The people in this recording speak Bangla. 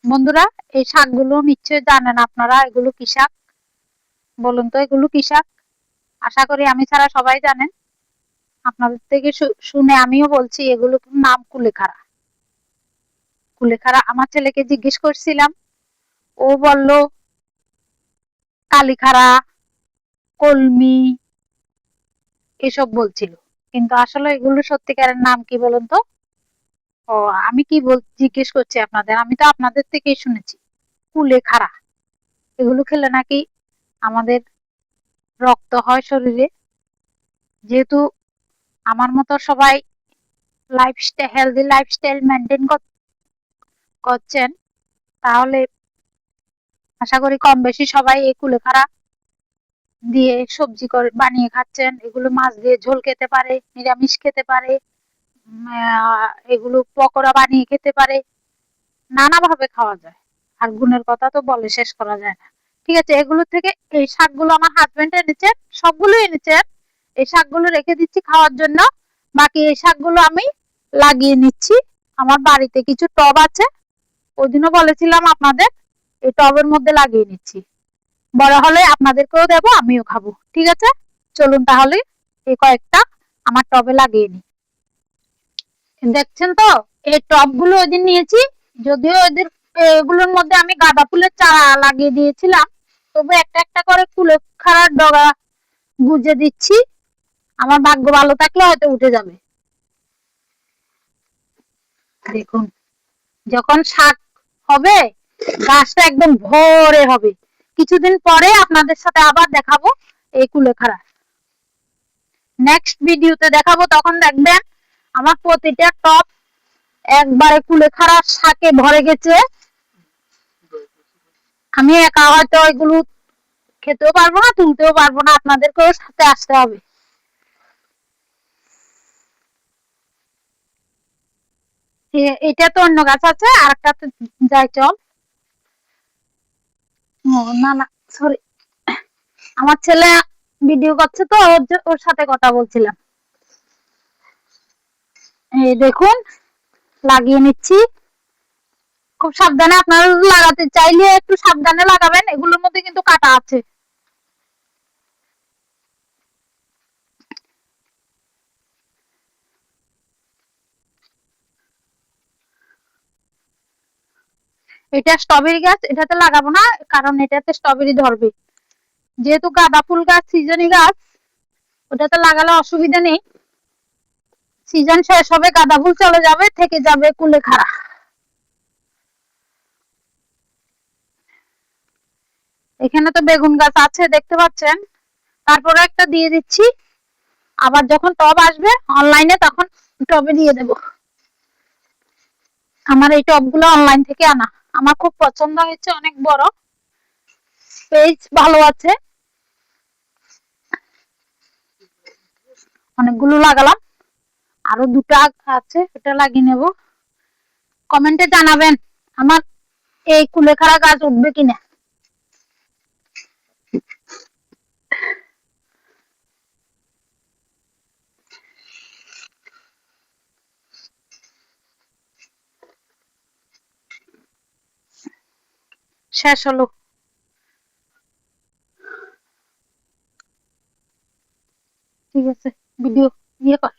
বন্ধুরা, এই শাকগুলো নিশ্চয়ই জানেন আপনারা। এগুলো কি শাক বলুন তো? এগুলো কি শাক? আশা করি আমি ছাড়া সবাই জানেন। আপনাদের থেকে শুনে আমিও বলছি, এগুলো নাম কুলেখাড়া। কুলেখাড়া আমার ছেলেকে জিজ্ঞেস করছিলাম, ও বলল কালীখাড়া, কলমি এসব বলছিল, কিন্তু আসলে এগুলো সত্যিকারের নাম কি বলুন তো? ও, আমি কি জিজ্ঞেস করছি আপনাদের, আমি তো আপনাদের থেকেই শুনেছি কুলেখাড়া। এগুলো খেলে নাকি আমাদের রক্ত হয় শরীরে। যেহেতু আমার মতো সবাই হেলদি লাইফস্টাইল মেনটেন করছেন, তাহলে আশা করি কম বেশি সবাই এই কুলেখাড়া দিয়ে সবজি করে বানিয়ে খাচ্ছেন। এগুলো মাছ দিয়ে ঝোল খেতে পারে, নিরামিষ খেতে পারে, এগুলো পকোড়া বানিয়ে খেতে পারে, নানা ভাবে খাওয়া যায়। আর গুণের কথা তো বলে শেষ করা যায় না। ঠিক আছে, এগুলো থেকে এই শাকগুলো আমার হাজবেন্ড এনেছেন, সবগুলো এনেছেন। এই শাকগুলো রেখে দিচ্ছি খাওয়ার জন্য। বাকি এই শাকগুলো আমি লাগিয়ে নিচ্ছি। আমার বাড়িতে কিছু টব আছে, ওই দিনও বলেছিলাম আপনাদের, এই টবের মধ্যে লাগিয়ে নিচ্ছি। বড় হলে আপনাদেরকেও দেবো, আমিও খাবো। ঠিক আছে, চলুন তাহলে এই কয়েকটা আমার টবে লাগিয়ে নিই। দেখছেন তো, এই টবগুলো ওই দিন নিয়েছি, যদিও এগুলোর মধ্যে আমি গাঁদা ফুলের চারা লাগিয়ে দিয়েছিলাম, তবু একটা একটা করে কুলেখাড়ার ডগা গুজে দিচ্ছি। আমার ভাগ্য ভালো থাকলে হয়তো উঠে যাবে। দেখুন, যখন শাক হবে গাছটা একদম ভরে হবে। কিছুদিন পরে আপনাদের সাথে আবার দেখাবো এই কুলেখাড়া। নেক্সট ভিডিওতে দেখাবো, তখন দেখবেন আমার প্রতিটা টব একবারে কুলেখাড়ার শাকে ভরে গেছে। আমি একা হয়তো এগুলো খেতেও পারবো না, তুলতেও পারবো না, আপনাদেরকেও সাথে আসতে হবে। এটা তো অন্য গাছ আছে, আর একটা যাই চল। না না, সরি, আমার ছেলে ভিডিও করছে তো, ওর সাথে কথা বলছিলাম। এই দেখুন, লাগিয়ে নিচ্ছি। খুব সাবধানে, আপনারা লাগাতে চাইলে একটু সাবধানে লাগাবেন, এগুলোর মধ্যে কিন্তু কাটা আছে। এটা স্ট্রবেরি গাছ, এটাতে লাগাবো না, কারণ এটাতে স্ট্রবেরি ধরবে। যেহেতু গাঁদা ফুল গাছ সিজনি গাছ, ওটাতে লাগালে অসুবিধা নেই। সিজন শেষ হবে, গাঁদা ফুল চলে যাবে, থেকে যাবে কুলেখাড়া। এখানে তো বেগুন গাছ আছে দেখতে পাচ্ছেন, তারপরে একটা দিয়ে দিচ্ছি। আবার যখন টব আসবে অনলাইনে, তখন টবে দিয়ে দেব। আমার এই টবগুলো অনলাইন থেকে আনা, আমার খুব পছন্দ হয়েছে, অনেক বড়, পেজ ভালো আছে। অনেকগুলো লাগালাম, আরো দুটো আছে, এটা লাগিয়ে নেব। কমেন্টে জানাবেন আমার এই কুলেখাড়া গাছ উঠবে কিনা। শেষ হলো। ঠিক আছে, ভিডিও ইয়ে কর।